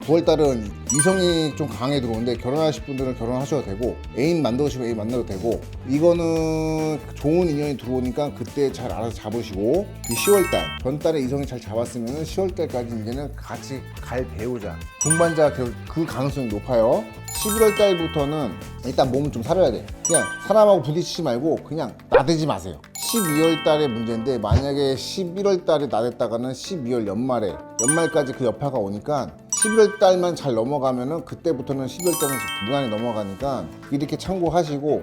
9월달은 이성이 좀 강하게 들어오는데 결혼하실 분들은 결혼하셔도 되고 애인 만들으시면 애인 만나도 되고 이거는 좋은 인연이 들어오니까 그때 잘 알아서 잡으시고 이 10월달 전달에 이성이 잘 잡았으면 10월달까지 이제는 같이 갈 배우자 동반자 그 가능성이 높아요. 11월 달부터는 일단 몸을 좀 사려야 돼. 그냥 사람하고 부딪히지 말고 그냥 나대지 마세요. 12월 달의 문제인데 만약에 11월 달에 나댔다가는 12월 연말까지 그 여파가 오니까 11월 달만 잘 넘어가면은 그때부터는 12월 달은 무난히 넘어가니까 이렇게 참고하시고